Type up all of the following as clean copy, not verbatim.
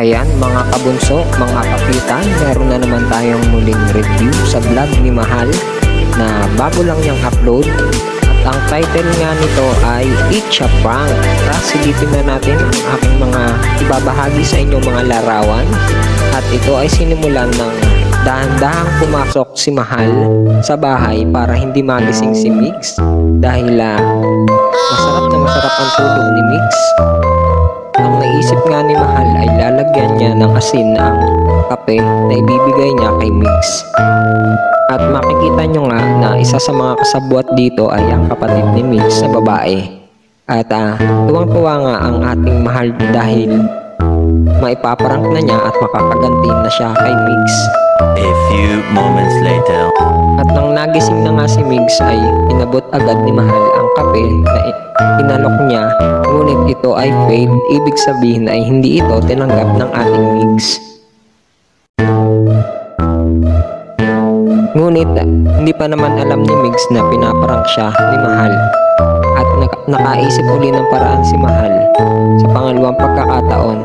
Ayan mga kabunso, mga kapitan, meron na naman tayong muling review sa vlog ni Mahal na bago lang niyang upload. At ang title nga nito ay It's a Prank. Silipin na natin ang aking mga ibabahagi sa inyo mga larawan. At ito ay sinimulan ng dahan-dahang pumasok si Mahal sa bahay para hindi magising si Mix dahil masarap ang tulog ni Mix. Ang naisip nga ni Mahal ay lalagyan niya ng asin ang kape na ibibigay niya kay Mix. At makikita nyo nga na isa sa mga kasabwat dito ay ang kapatid ni Mix na babae. At tuwang-tuwa nga ang ating Mahal dahil maipaprank na niya at makakaganti na siya kay Mix. A few moments later. At nang nagising na nga si Mix ay inabot agad ni Mahal ang kape na inalok niya, ngunit ito ay failed, ibig sabihin ay hindi ito tinanggap ng ating Mix. Ngunit hindi pa naman alam ni Mix na pinaprank siya ni Mahal. At nakaisip uli ng paraan si Mahal. Sa pangalawang pagkakataon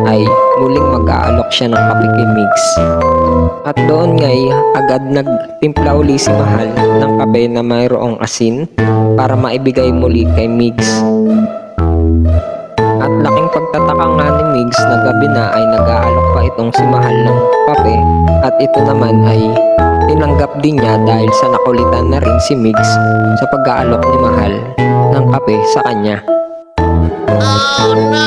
ay muling mag-aalok siya ng kape kay Mix. At doon nga'y agad nagtimpla uli si Mahal ng kape na mayroong asin para maibigay muli kay Mix. At laking pagtataka nga ni Mix na gabi na ay nag-aalok pa itong si Mahal ng kape. At ito naman ay tinanggap din niya dahil sa nakulitan na rin si Mix sa pag-aalok ni Mahal ng kape sa kanya. Oh no!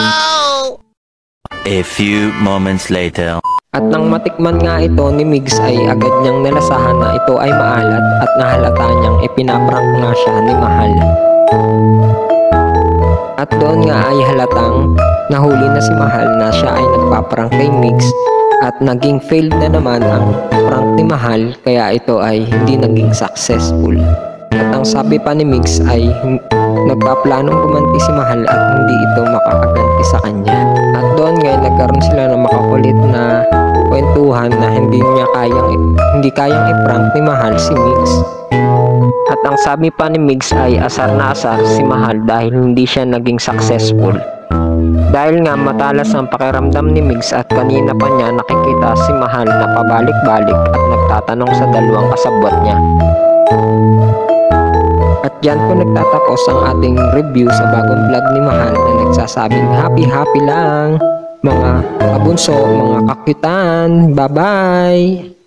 A few moments later. At nang matikman nga ito ni Mix ay agad niyang nalasahan na ito ay maalat at nahalata niyang ipinaprank nga siya ni Mahal. At doon nga ay halatang nahuli na si Mahal na siya ay nagpaprank kay Mix at naging failed na naman ang prank ni Mahal kaya ito ay hindi naging successful. At ang sabi pa ni Mix ay nagpaplanong gumanti si Mahal at hindi ito makakaganti sa kanya. At doon nga nagkaroon sila ng makakulit na kwentuhan na hindi kayang i-prank ni Mahal si Mix. At ang sabi pa ni Mix ay asar na asar si Mahal dahil hindi siya naging successful. Dahil nga matalas ang pakiramdam ni Mix at kanina pa niya nakikita si Mahal na pabalik-balik at nagtatanong sa dalawang kasabwat niya. At dyan po nagtatapos ang ating review sa bagong vlog ni Mahal na nagsasabing happy lang mga kabunso, mga kakyutan. Bye-bye!